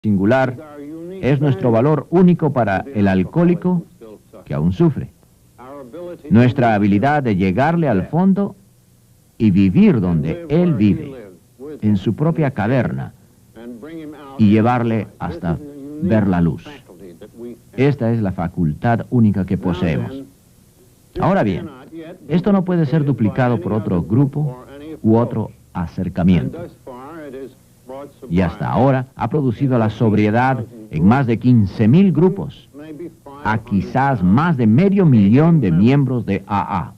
singular es nuestro valor único para el alcohólico que aún sufre. Nuestra habilidad de llegarle al fondo y vivir donde él vive, en su propia caverna, y llevarle hasta ver la luz. Esta es la facultad única que poseemos. Ahora bien, esto no puede ser duplicado por otro grupo u otro acercamiento. Y hasta ahora ha producido la sobriedad en más de 15.000 grupos, a quizás más de medio millón de miembros de AA.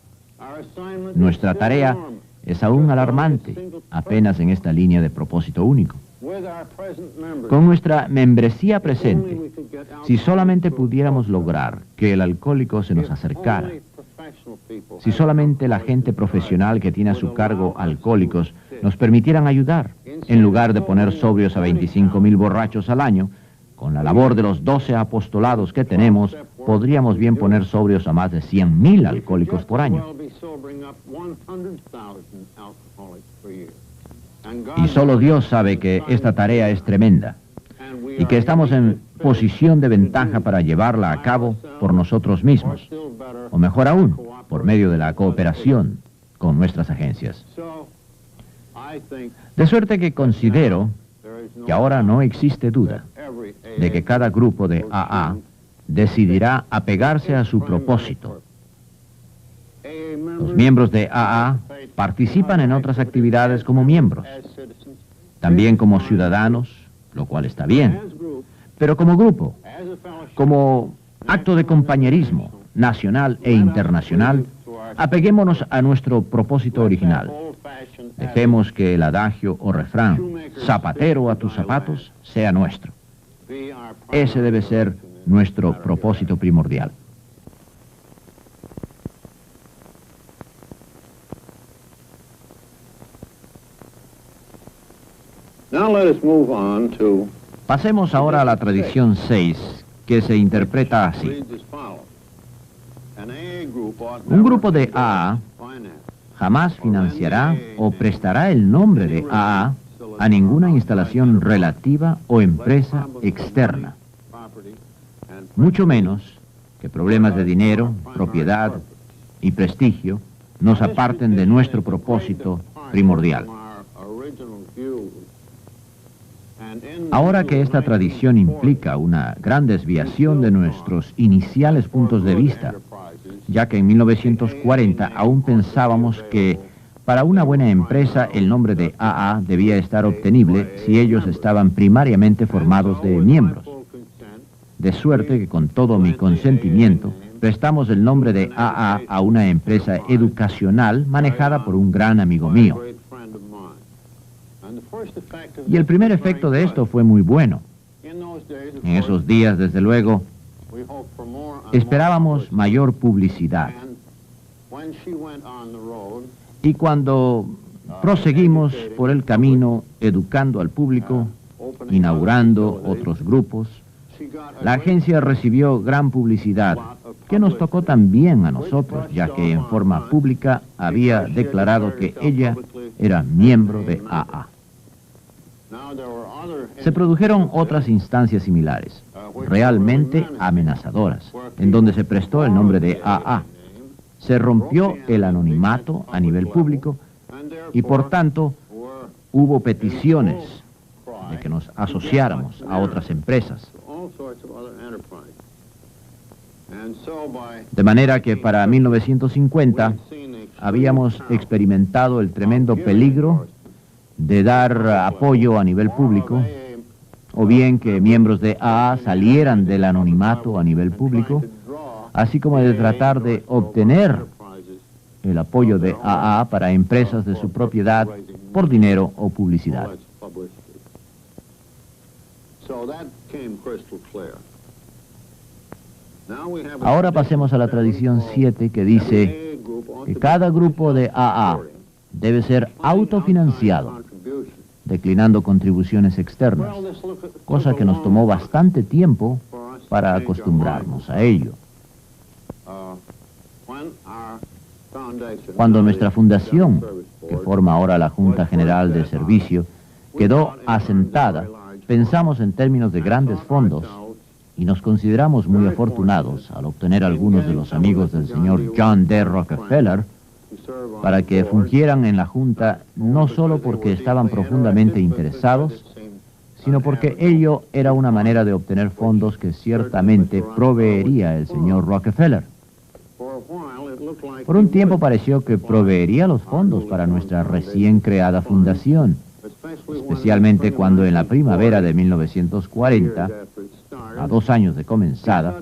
Nuestra tarea es aún alarmante, apenas en esta línea de propósito único. Con nuestra membresía presente, si solamente pudiéramos lograr que el alcohólico se nos acercara, si solamente la gente profesional que tiene a su cargo alcohólicos nos permitieran ayudar, en lugar de poner sobrios a 25.000 borrachos al año, con la labor de los 12 apostolados que tenemos, podríamos bien poner sobrios a más de 100.000 alcohólicos por año. Y solo Dios sabe que esta tarea es tremenda y que estamos en posición de ventaja para llevarla a cabo por nosotros mismos, o mejor aún, por medio de la cooperación con nuestras agencias. De suerte que considero que ahora no existe duda de que cada grupo de AA decidirá apegarse a su propósito. Los miembros de AA participan en otras actividades como miembros, también como ciudadanos, lo cual está bien, pero como grupo, como acto de compañerismo nacional e internacional, apeguémonos a nuestro propósito original. Dejemos que el adagio o refrán, zapatero a tus zapatos, sea nuestro. Ese debe ser nuestro propósito primordial. Pasemos ahora a la tradición 6, que se interpreta así. Un grupo de AA jamás financiará o prestará el nombre de AA a ninguna instalación relativa o empresa externa, mucho menos que problemas de dinero, propiedad y prestigio nos aparten de nuestro propósito primordial. Ahora que esta tradición implica una gran desviación de nuestros iniciales puntos de vista, ya que en 1940 aún pensábamos que para una buena empresa el nombre de AA debía estar obtenible si ellos estaban primariamente formados de miembros. De suerte que con todo mi consentimiento prestamos el nombre de AA a una empresa educacional manejada por un gran amigo mío. Y el primer efecto de esto fue muy bueno. En esos días, desde luego, esperábamos mayor publicidad. Y cuando proseguimos por el camino educando al público, inaugurando otros grupos, la agencia recibió gran publicidad, que nos tocó también a nosotros, ya que en forma pública había declarado que ella era miembro de AA. Se produjeron otras instancias similares, realmente amenazadoras, en donde se prestó el nombre de AA. Se rompió el anonimato a nivel público y por tanto hubo peticiones de que nos asociáramos a otras empresas. De manera que para 1950 habíamos experimentado el tremendo peligro de dar apoyo a nivel público, o bien que miembros de AA salieran del anonimato a nivel público, así como de tratar de obtener el apoyo de AA para empresas de su propiedad por dinero o publicidad. Ahora pasemos a la tradición 7, que dice que cada grupo de AA debe ser autofinanciado, declinando contribuciones externas, cosa que nos tomó bastante tiempo para acostumbrarnos a ello. Cuando nuestra fundación, que forma ahora la Junta General de Servicio, quedó asentada, pensamos en términos de grandes fondos y nos consideramos muy afortunados al obtener algunos de los amigos del señor John D. Rockefeller para que fungieran en la Junta, no solo porque estaban profundamente interesados, sino porque ello era una manera de obtener fondos que ciertamente proveería el señor Rockefeller. Por un tiempo pareció que proveería los fondos para nuestra recién creada fundación, especialmente cuando en la primavera de 1940, a 2 años de comenzada,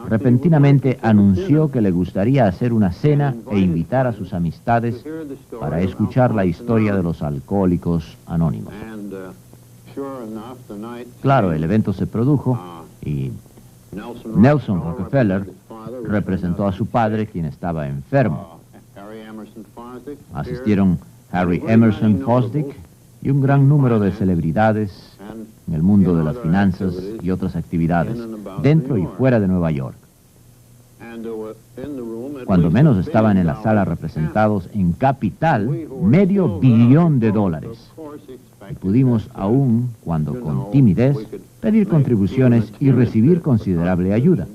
repentinamente anunció que le gustaría hacer una cena e invitar a sus amistades para escuchar la historia de los alcohólicos anónimos. Claro, el evento se produjo y Nelson Rockefeller representó a su padre, quien estaba enfermo. Asistieron Harry Emerson Fosdick y un gran número de celebridades en el mundo de las finanzas y otras actividades, dentro y fuera de Nueva York. Cuando menos estaban en la sala representados en capital $500 millones. Y pudimos aún, cuando con timidez, pedir contribuciones y recibir considerable ayuda.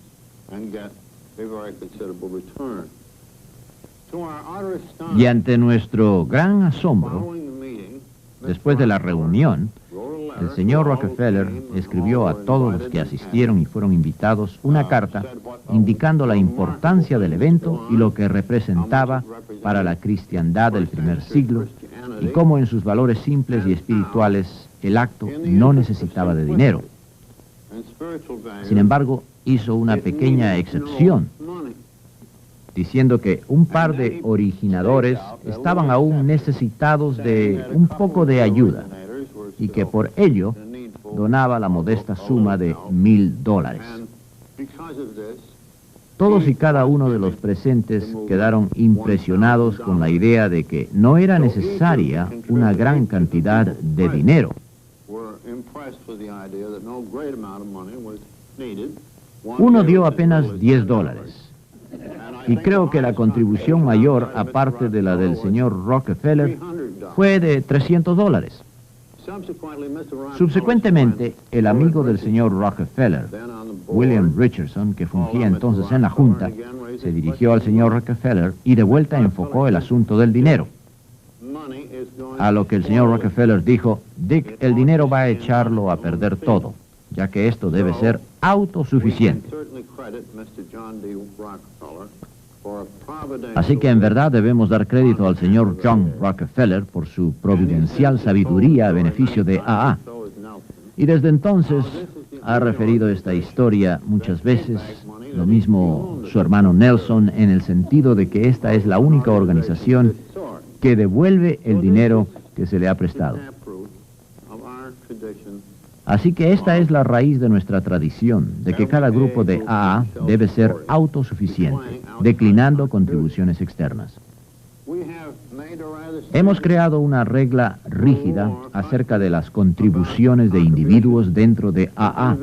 Y ante nuestro gran asombro, después de la reunión, el señor Rockefeller escribió a todos los que asistieron y fueron invitados una carta indicando la importancia del evento y lo que representaba para la cristiandad del primer siglo y cómo en sus valores simples y espirituales el acto no necesitaba de dinero. Sin embargo, hizo una pequeña excepción, diciendo que un par de originadores estaban aún necesitados de un poco de ayuda y que por ello donaba la modesta suma de $1000. Todos y cada uno de los presentes quedaron impresionados con la idea de que no era necesaria una gran cantidad de dinero. Uno dio apenas $10. Y creo que la contribución mayor, aparte de la del señor Rockefeller, fue de $300. Subsecuentemente, el amigo del señor Rockefeller, William Richardson, que fungía entonces en la Junta, se dirigió al señor Rockefeller y de vuelta enfocó el asunto del dinero. A lo que el señor Rockefeller dijo: Dick, el dinero va a echarlo a perder todo, ya que esto debe ser autosuficiente. Así que en verdad debemos dar crédito al señor John Rockefeller por su providencial sabiduría a beneficio de AA. Y desde entonces ha referido esta historia muchas veces, lo mismo su hermano Nelson, en el sentido de que esta es la única organización que devuelve el dinero que se le ha prestado. Así que esta es la raíz de nuestra tradición, de que cada grupo de AA debe ser autosuficiente, declinando contribuciones externas. Hemos creado una regla rígida acerca de las contribuciones de individuos dentro de AA,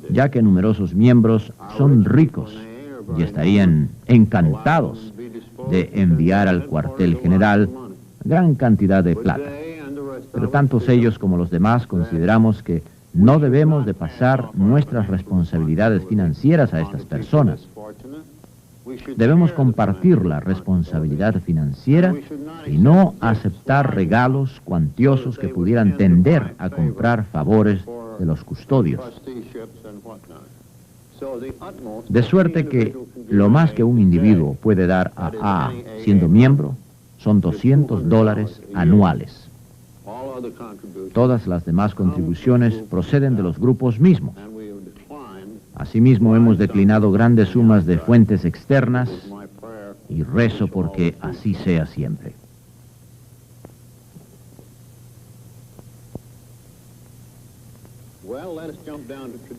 ya que numerosos miembros son ricos y estarían encantados de enviar al cuartel general gran cantidad de plata. Pero tantos ellos como los demás consideramos que no debemos de pasar nuestras responsabilidades financieras a estas personas. Debemos compartir la responsabilidad financiera y no aceptar regalos cuantiosos que pudieran tender a comprar favores de los custodios. De suerte que lo más que un individuo puede dar a AA siendo miembro son $200 anuales. Todas las demás contribuciones proceden de los grupos mismos. Asimismo, hemos declinado grandes sumas de fuentes externas y rezo porque así sea siempre.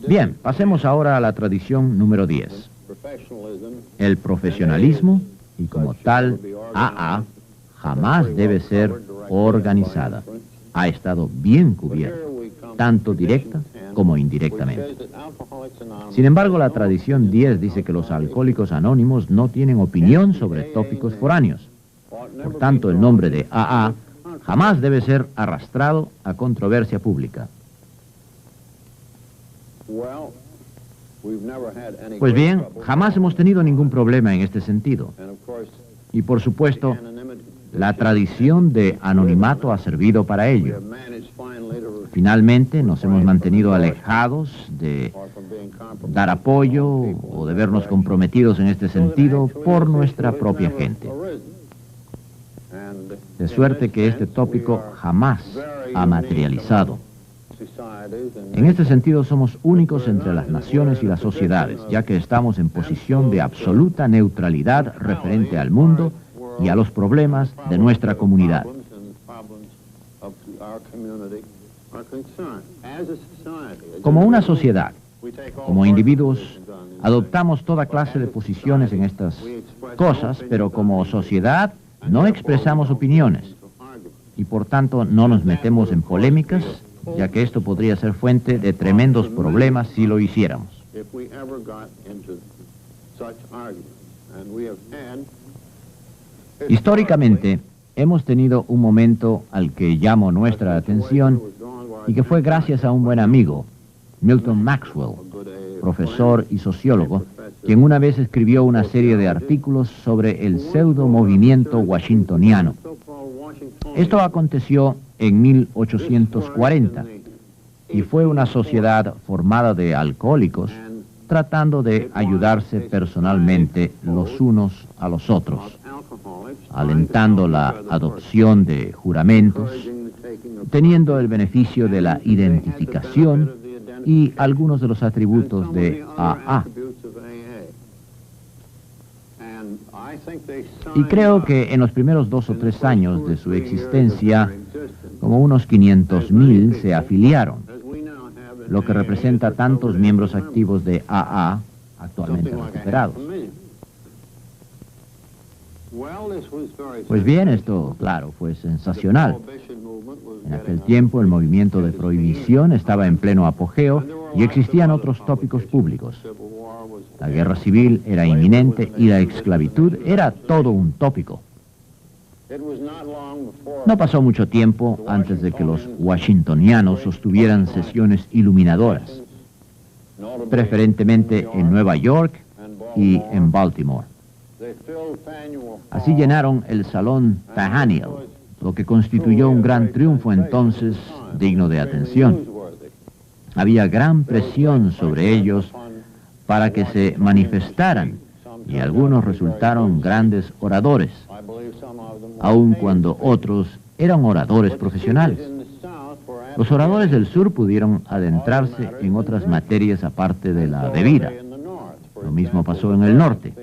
Bien, pasemos ahora a la tradición número 10. El profesionalismo y como tal, AA jamás debe ser organizada. Ha estado bien cubierta, tanto directa como indirectamente. Sin embargo, la tradición 10 dice que los alcohólicos anónimos no tienen opinión sobre tópicos foráneos. Por tanto, el nombre de AA jamás debe ser arrastrado a controversia pública. Pues bien, jamás hemos tenido ningún problema en este sentido. Y por supuesto, la tradición de anonimato ha servido para ello. Finalmente, nos hemos mantenido alejados de dar apoyo o de vernos comprometidos en este sentido por nuestra propia gente. De suerte que este tópico jamás ha materializado. En este sentido somos únicos entre las naciones y las sociedades, ya que estamos en posición de absoluta neutralidad referente al mundo y a los problemas de nuestra comunidad. Como una sociedad, como individuos, adoptamos toda clase de posiciones en estas cosas, pero como sociedad no expresamos opiniones y por tanto no nos metemos en polémicas, ya que esto podría ser fuente de tremendos problemas si lo hiciéramos. Históricamente, hemos tenido un momento al que llamo nuestra atención y que fue gracias a un buen amigo, Milton Maxwell, profesor y sociólogo, quien una vez escribió una serie de artículos sobre el pseudo-movimiento washingtoniano. Esto aconteció en 1840 y fue una sociedad formada de alcohólicos tratando de ayudarse personalmente los unos a los otros, alentando la adopción de juramentos, teniendo el beneficio de la identificación y algunos de los atributos de AA. Y creo que en los primeros 2 o 3 años de su existencia, como unos 500,000 se afiliaron, lo que representa tantos miembros activos de AA actualmente recuperados. Pues bien, esto, claro, fue sensacional. En aquel tiempo el movimiento de prohibición estaba en pleno apogeo y existían otros tópicos públicos. La guerra civil era inminente y la esclavitud era todo un tópico. No pasó mucho tiempo antes de que los washingtonianos sostuvieran sesiones iluminadoras, preferentemente en Nueva York y en Baltimore. Así llenaron el Salón Tahaniel, lo que constituyó un gran triunfo entonces digno de atención. Había gran presión sobre ellos para que se manifestaran, y algunos resultaron grandes oradores, aun cuando otros eran oradores profesionales. Los oradores del sur pudieron adentrarse en otras materias aparte de la bebida. Lo mismo pasó en el norte.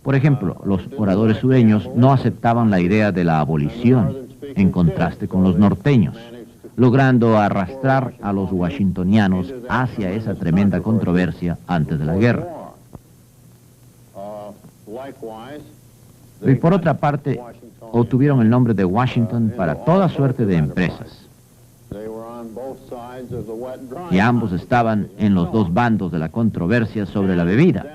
Por ejemplo, los oradores sureños no aceptaban la idea de la abolición, en contraste con los norteños, logrando arrastrar a los washingtonianos hacia esa tremenda controversia antes de la guerra. Y por otra parte, obtuvieron el nombre de Washington para toda suerte de empresas. Y ambos estaban en los dos bandos de la controversia sobre la bebida.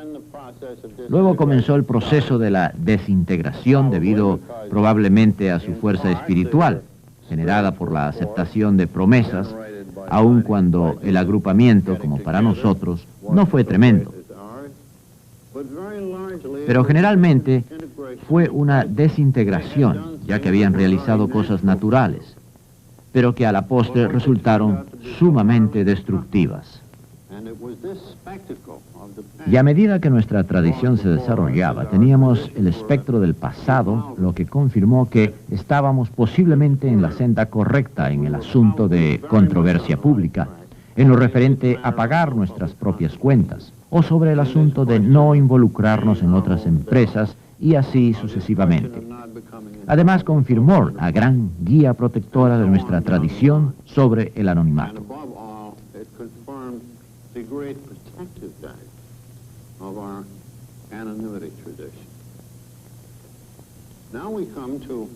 Luego comenzó el proceso de la desintegración debido probablemente a su fuerza espiritual, generada por la aceptación de promesas, aun cuando el agrupamiento, como para nosotros, no fue tremendo. Pero generalmente fue una desintegración, ya que habían realizado cosas naturales, pero que a la postre resultaron sumamente destructivas. Y a medida que nuestra tradición se desarrollaba, teníamos el espectro del pasado, lo que confirmó que estábamos posiblemente en la senda correcta en el asunto de controversia pública, en lo referente a pagar nuestras propias cuentas, o sobre el asunto de no involucrarnos en otras empresas, y así sucesivamente. Además, confirmó la gran guía protectora de nuestra tradición sobre el anonimato.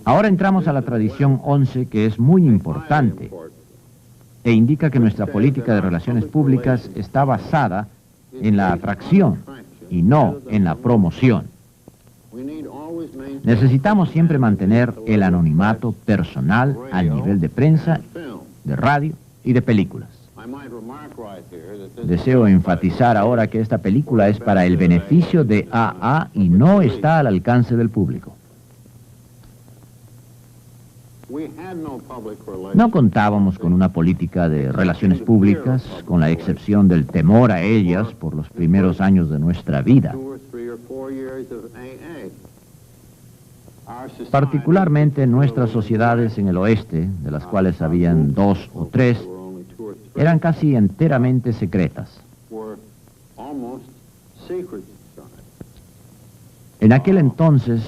Ahora entramos a la tradición 11, que es muy importante e indica que nuestra política de relaciones públicas está basada en la atracción y no en la promoción. Necesitamos siempre mantener el anonimato personal al nivel de prensa, de radio y de películas. Deseo enfatizar ahora que esta película es para el beneficio de AA y no está al alcance del público. No contábamos con una política de relaciones públicas, con la excepción del temor a ellas por los primeros años de nuestra vida. Particularmente nuestras sociedades en el oeste, de las cuales habían 2 o 3, eran casi enteramente secretas. En aquel entonces,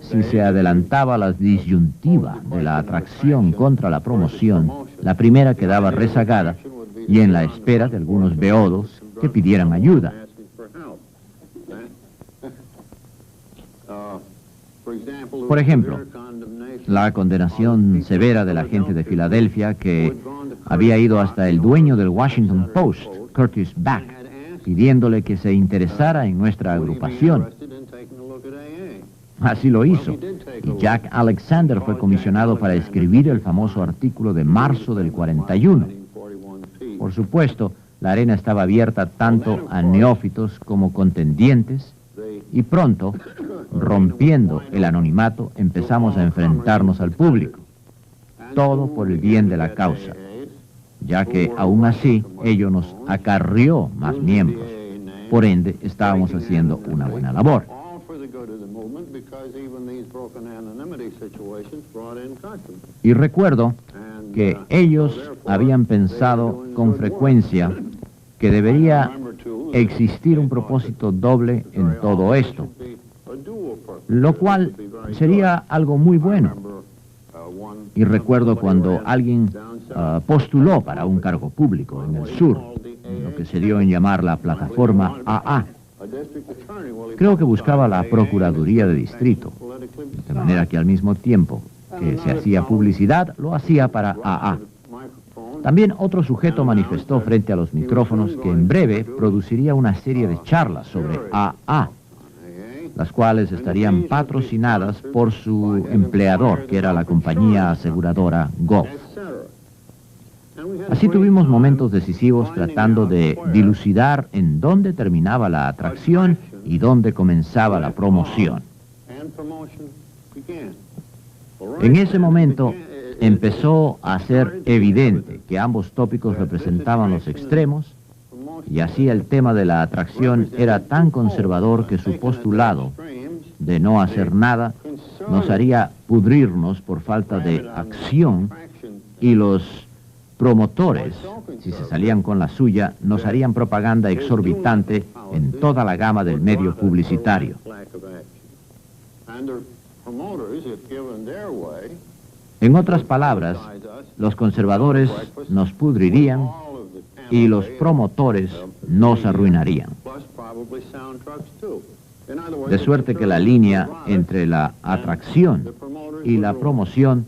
si se adelantaba la disyuntiva de la atracción contra la promoción, la primera quedaba rezagada y en la espera de algunos beodos que pidieran ayuda. Por ejemplo, la condenación severa de la gente de Filadelfia que había ido hasta el dueño del Washington Post, Curtis Back, pidiéndole que se interesara en nuestra agrupación. Así lo hizo, y Jack Alexander fue comisionado para escribir el famoso artículo de marzo del 41. Por supuesto, la arena estaba abierta tanto a neófitos como contendientes, y pronto, rompiendo el anonimato, empezamos a enfrentarnos al público. Todo por el bien de la causa, ya que aún así ello nos acarrió más miembros. Por ende, estábamos haciendo una buena labor. Y recuerdo que ellos habían pensado con frecuencia que debería existir un propósito doble en todo esto, lo cual sería algo muy bueno. Y recuerdo cuando alguien postuló para un cargo público en el sur, lo que se dio en llamar la plataforma AA. Creo que buscaba la Procuraduría de Distrito, de manera que al mismo tiempo que se hacía publicidad, lo hacía para AA. También otro sujeto manifestó frente a los micrófonos que en breve produciría una serie de charlas sobre AA, las cuales estarían patrocinadas por su empleador, que era la compañía aseguradora Gulf. Así tuvimos momentos decisivos tratando de dilucidar en dónde terminaba la atracción y dónde comenzaba la promoción. En ese momento empezó a ser evidente que ambos tópicos representaban los extremos, y así el tema de la atracción era tan conservador que su postulado de no hacer nada nos haría pudrirnos por falta de acción, y los promotores, si se salían con la suya, nos harían propaganda exorbitante en toda la gama del medio publicitario. En otras palabras, los conservadores nos pudrirían y los promotores nos arruinarían. De suerte que la línea entre la atracción y la promoción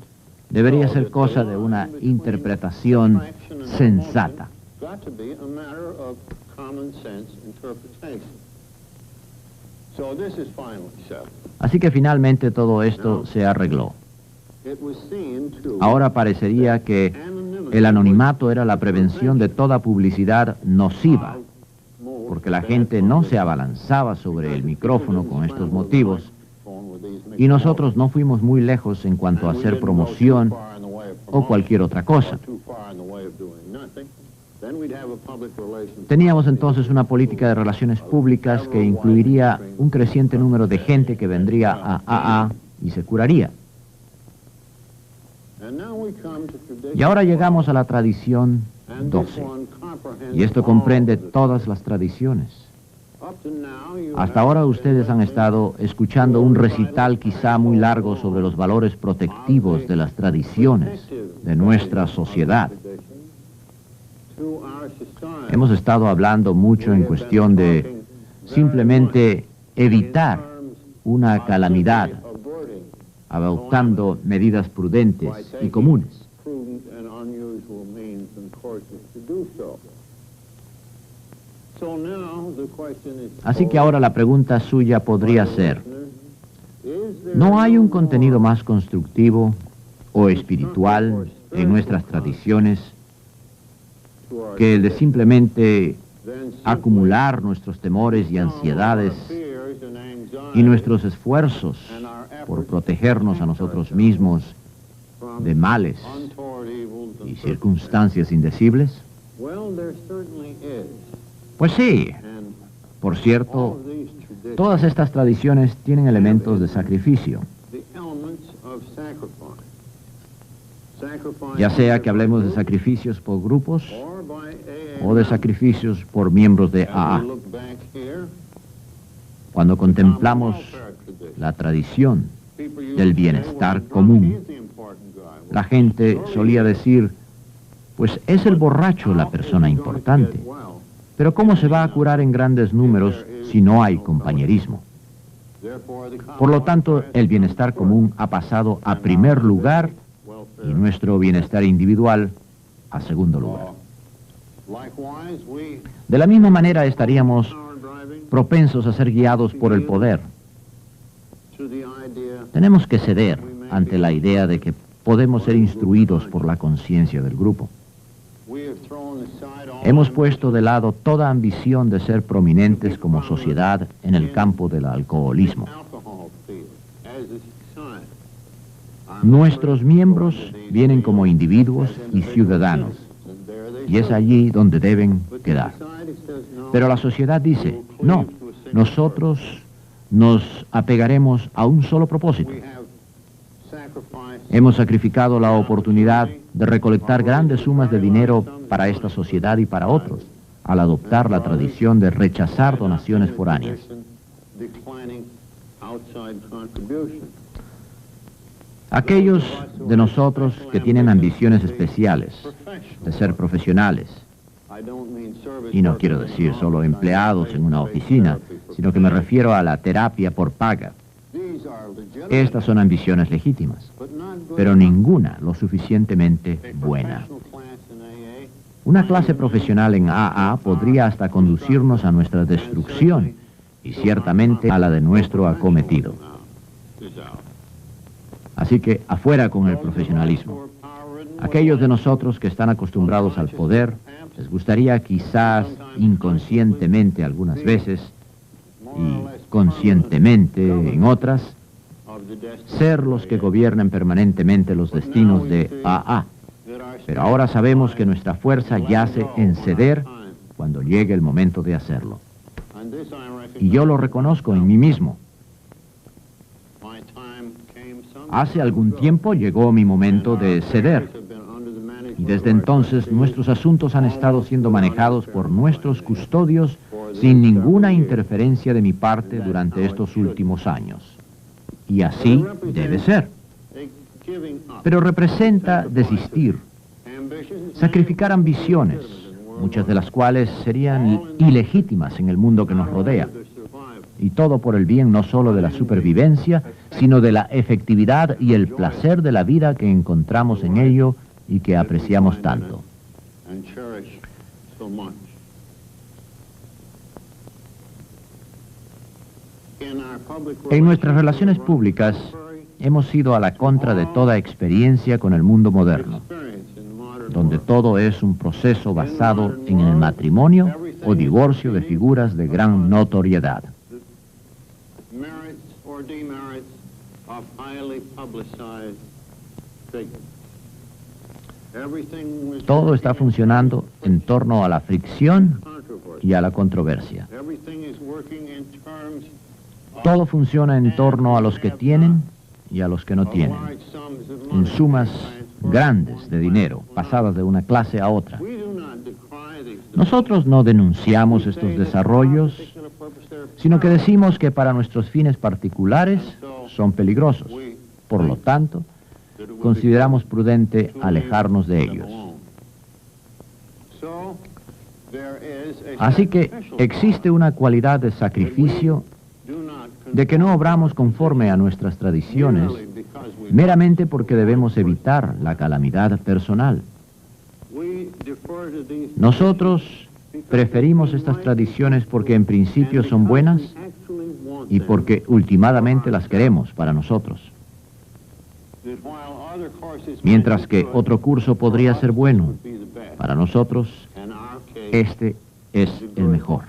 debería ser cosa de una interpretación sensata. Así que finalmente todo esto se arregló. Ahora parecería que el anonimato era la prevención de toda publicidad nociva, porque la gente no se abalanzaba sobre el micrófono con estos motivos, y nosotros no fuimos muy lejos en cuanto a hacer promoción o cualquier otra cosa. Teníamos entonces una política de relaciones públicas que incluiría un creciente número de gente que vendría a AA y se curaría. Y ahora llegamos a la tradición 12, y esto comprende todas las tradiciones. Hasta ahora ustedes han estado escuchando un recital quizá muy largo sobre los valores protectivos de las tradiciones de nuestra sociedad. Hemos estado hablando mucho en cuestión de simplemente evitar una calamidad, adoptando medidas prudentes y comunes. Así que ahora la pregunta suya podría ser, ¿no hay un contenido más constructivo o espiritual en nuestras tradiciones que el de simplemente acumular nuestros temores y ansiedades y nuestros esfuerzos por protegernos a nosotros mismos de males y circunstancias indecibles? Pues sí. Por cierto, todas estas tradiciones tienen elementos de sacrificio. Ya sea que hablemos de sacrificios por grupos o de sacrificios por miembros de AA. Cuando contemplamos la tradición del bienestar común, la gente solía decir, pues es el borracho la persona importante. Pero ¿cómo se va a curar en grandes números si no hay compañerismo? Por lo tanto, el bienestar común ha pasado a primer lugar y nuestro bienestar individual a segundo lugar. De la misma manera estaríamos propensos a ser guiados por el poder. Tenemos que ceder ante la idea de que podemos ser instruidos por la conciencia del grupo. Hemos puesto de lado toda ambición de ser prominentes como sociedad en el campo del alcoholismo. Nuestros miembros vienen como individuos y ciudadanos, y es allí donde deben quedar. Pero la sociedad dice, no, nosotros nos apegaremos a un solo propósito. Hemos sacrificado la oportunidad de recolectar grandes sumas de dinero para esta sociedad y para otros, al adoptar la tradición de rechazar donaciones foráneas. Aquellos de nosotros que tienen ambiciones especiales, de ser profesionales, y no quiero decir solo empleados en una oficina, sino que me refiero a la terapia por paga. Estas son ambiciones legítimas, pero ninguna lo suficientemente buena. Una clase profesional en AA podría hasta conducirnos a nuestra destrucción y ciertamente a la de nuestro acometido. Así que afuera con el profesionalismo. Aquellos de nosotros que están acostumbrados al poder, les gustaría quizás inconscientemente algunas veces y conscientemente en otras, ser los que gobiernen permanentemente los destinos de AA. Pero ahora sabemos que nuestra fuerza yace en ceder cuando llegue el momento de hacerlo. Y yo lo reconozco en mí mismo. Hace algún tiempo llegó mi momento de ceder. Y desde entonces nuestros asuntos han estado siendo manejados por nuestros custodios sin ninguna interferencia de mi parte durante estos últimos años. Y así debe ser. Pero representa desistir, sacrificar ambiciones, muchas de las cuales serían ilegítimas en el mundo que nos rodea. Y todo por el bien no solo de la supervivencia, sino de la efectividad y el placer de la vida que encontramos en ello y que apreciamos tanto. En nuestras relaciones públicas hemos ido a la contra de toda experiencia con el mundo moderno, donde todo es un proceso basado en el matrimonio o divorcio de figuras de gran notoriedad. Todo está funcionando en torno a la fricción y a la controversia. Todo funciona en torno a los que tienen y a los que no tienen, en sumas grandes de dinero, pasadas de una clase a otra. Nosotros no denunciamos estos desarrollos, sino que decimos que para nuestros fines particulares son peligrosos. Por lo tanto, consideramos prudente alejarnos de ellos. Así que existe una cualidad de sacrificio, de que no obramos conforme a nuestras tradiciones, meramente porque debemos evitar la calamidad personal. Nosotros preferimos estas tradiciones porque en principio son buenas y porque últimamente las queremos para nosotros. Mientras que otro curso podría ser bueno para nosotros, este es el mejor.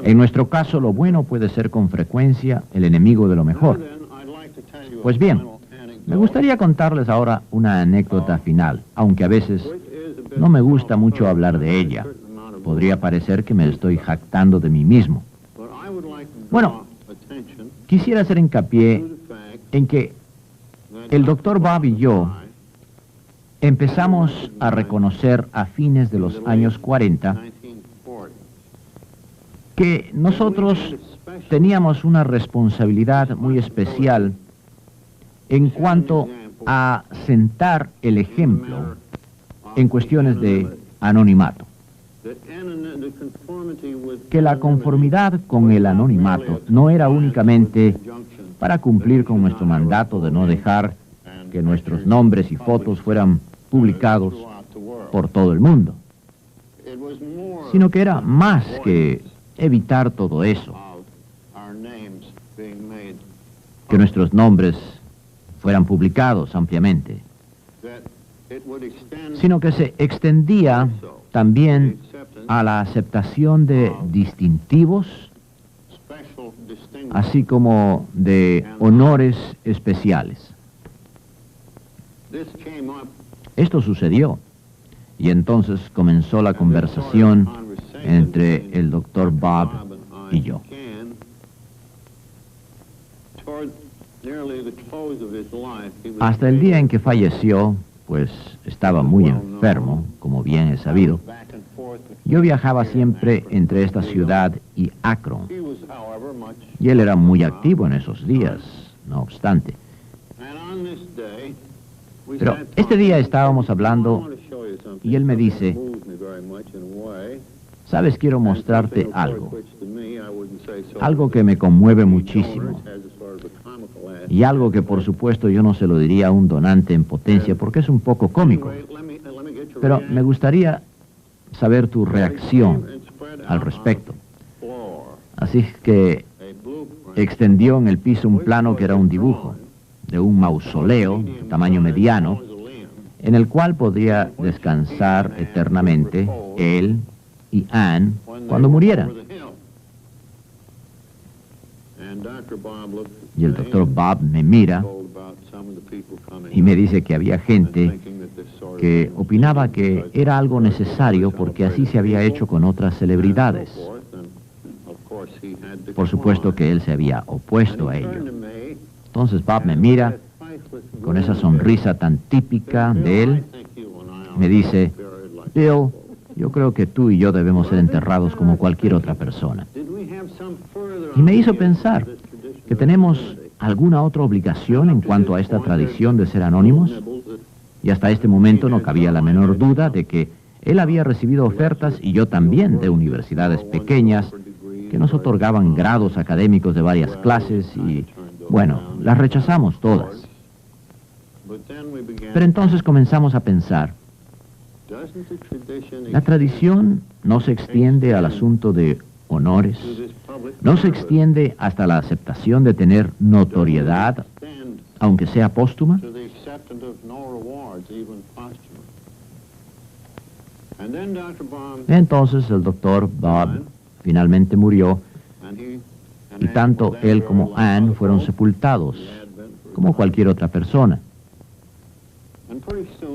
En nuestro caso, lo bueno puede ser con frecuencia el enemigo de lo mejor. Pues bien, me gustaría contarles ahora una anécdota final, aunque a veces no me gusta mucho hablar de ella. Podría parecer que me estoy jactando de mí mismo. Bueno, quisiera hacer hincapié en que el Dr. Bob y yo empezamos a reconocer a fines de los años 40 que nosotros teníamos una responsabilidad muy especial en cuanto a sentar el ejemplo en cuestiones de anonimato. Que la conformidad con el anonimato no era únicamente para cumplir con nuestro mandato de no dejar que nuestros nombres y fotos fueran publicados por todo el mundo, sino que era más que evitar todo eso, que nuestros nombres fueran publicados ampliamente, sino que se extendía también a la aceptación de distintivos, así como de honores especiales. Esto sucedió, y entonces comenzó la conversación entre el Dr. Bob y yo. Hasta el día en que falleció, pues estaba muy enfermo, como bien es sabido. Yo viajaba siempre entre esta ciudad y Akron, y él era muy activo en esos días, no obstante. Pero este día estábamos hablando y él me dice, ¿sabes? Quiero mostrarte algo que me conmueve muchísimo, y algo que por supuesto yo no se lo diría a un donante en potencia porque es un poco cómico, pero me gustaría saber tu reacción al respecto. Así que extendió en el piso un plano que era un dibujo de un mausoleo de tamaño mediano, en el cual podría descansar eternamente él y Anne cuando murieran. Y el Dr. Bob me mira y me dice que había gente que opinaba que era algo necesario porque así se había hecho con otras celebridades. Por supuesto que él se había opuesto a ello. Entonces Bob me mira con esa sonrisa tan típica de él, me dice, Bill, yo creo que tú y yo debemos ser enterrados como cualquier otra persona. Y me hizo pensar que tenemos alguna otra obligación en cuanto a esta tradición de ser anónimos. Y hasta este momento no cabía la menor duda de que él había recibido ofertas, y yo también, de universidades pequeñas que nos otorgaban grados académicos de varias clases y, bueno, las rechazamos todas. Pero entonces comenzamos a pensar, ¿la tradición no se extiende al asunto de honores? ¿No se extiende hasta la aceptación de tener notoriedad, aunque sea póstuma? Entonces el Dr. Bob finalmente murió, y tanto él como Anne fueron sepultados, como cualquier otra persona.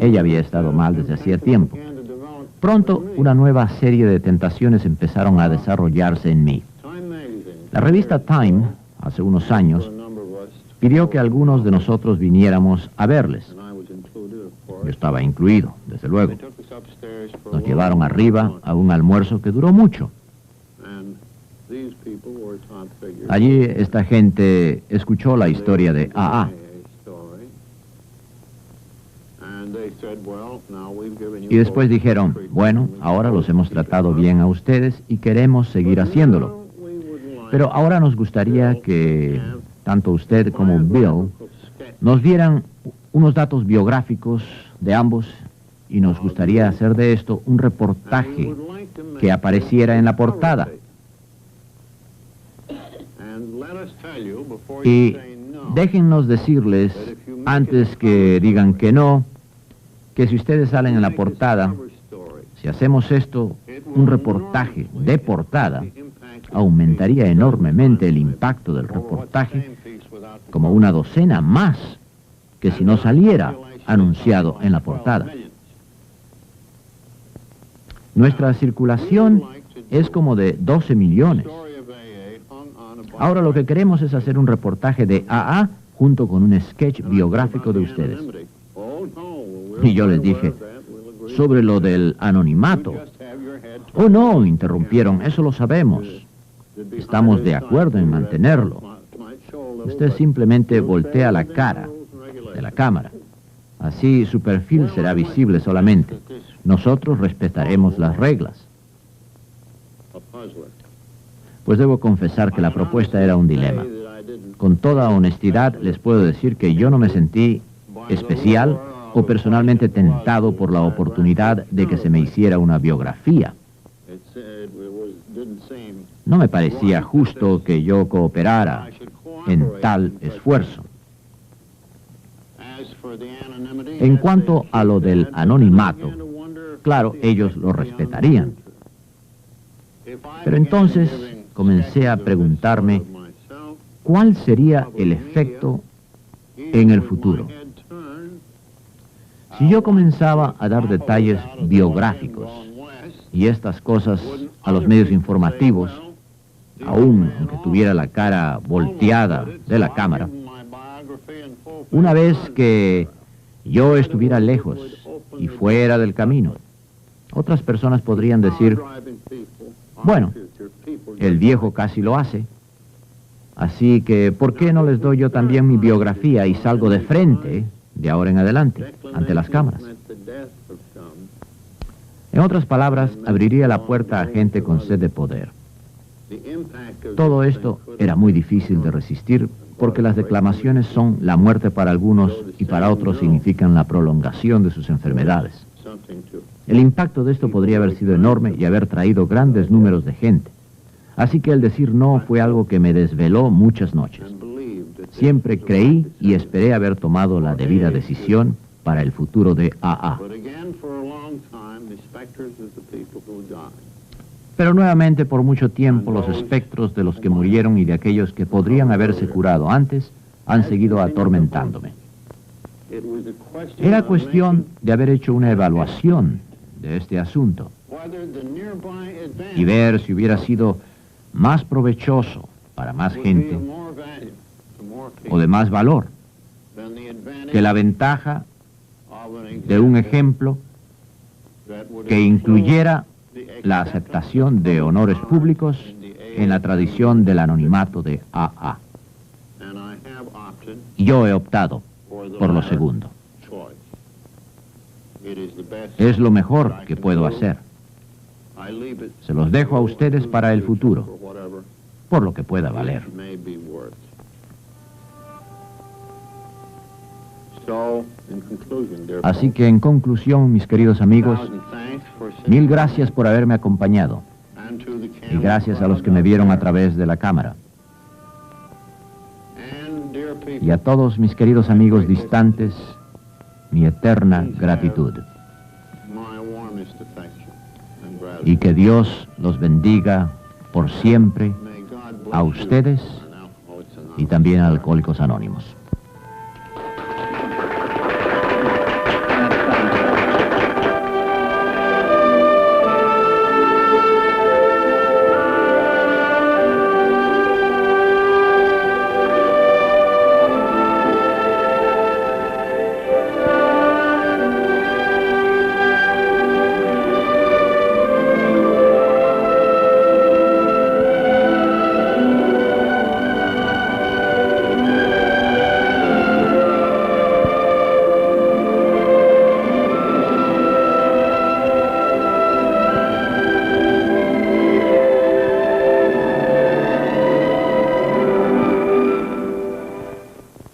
Ella había estado mal desde hacía tiempo. Pronto, una nueva serie de tentaciones empezaron a desarrollarse en mí. La revista Time, hace unos años, pidió que algunos de nosotros viniéramos a verles. Yo estaba incluido, desde luego. Nos llevaron arriba a un almuerzo que duró mucho. Allí esta gente escuchó la historia de A.A. Y después dijeron, bueno, ahora los hemos tratado bien a ustedes y queremos seguir haciéndolo. Pero ahora nos gustaría que tanto usted como Bill nos dieran unos datos biográficos de ambos, y nos gustaría hacer de esto un reportaje que apareciera en la portada. Y déjennos decirles, antes que digan que no, que si ustedes salen en la portada, Si hacemos esto, un reportaje de portada, aumentaría enormemente el impacto del reportaje, como una docena más que si no saliera anunciado en la portada. Nuestra circulación es como de 12 millones. Ahora lo que queremos es hacer un reportaje de AA junto con un sketch biográfico de ustedes. Y yo les dije, sobre lo del anonimato. Oh, no, interrumpieron, eso lo sabemos. Estamos de acuerdo en mantenerlo. Usted simplemente voltea la cara de la cámara. Así su perfil será visible solamente. Nosotros respetaremos las reglas. Pues debo confesar que la propuesta era un dilema. Con toda honestidad les puedo decir que yo no me sentí especial o personalmente tentado por la oportunidad de que se me hiciera una biografía. No me parecía justo que yo cooperara en tal esfuerzo. En cuanto a lo del anonimato, claro, ellos lo respetarían. Pero entonces comencé a preguntarme cuál sería el efecto en el futuro. Si yo comenzaba a dar detalles biográficos y estas cosas a los medios informativos, aún aunque tuviera la cara volteada de la cámara, una vez que yo estuviera lejos y fuera del camino, otras personas podrían decir, bueno, el viejo casi lo hace, así que ¿por qué no les doy yo también mi biografía y salgo de frente de ahora en adelante ante las cámaras? En otras palabras, abriría la puerta a gente con sed de poder. Todo esto era muy difícil de resistir porque las declamaciones son la muerte para algunos y para otros significan la prolongación de sus enfermedades. El impacto de esto podría haber sido enorme y haber traído grandes números de gente. Así que el decir no fue algo que me desveló muchas noches. Siempre creí y esperé haber tomado la debida decisión para el futuro de AA. Pero nuevamente por mucho tiempo los espectros de los que murieron y de aquellos que podrían haberse curado antes han seguido atormentándome. Era cuestión de haber hecho una evaluación de este asunto y ver si hubiera sido más provechoso para más gente o de más valor que la ventaja de un ejemplo que incluyera la aceptación de honores públicos en la tradición del anonimato de AA. Y yo he optado por lo segundo. Es lo mejor que puedo hacer. Se los dejo a ustedes para el futuro, por lo que pueda valer. Así que en conclusión, mis queridos amigos, mil gracias por haberme acompañado y gracias a los que me vieron a través de la cámara. Y a todos mis queridos amigos distantes, mi eterna gratitud. Y que Dios los bendiga por siempre a ustedes y también a Alcohólicos Anónimos.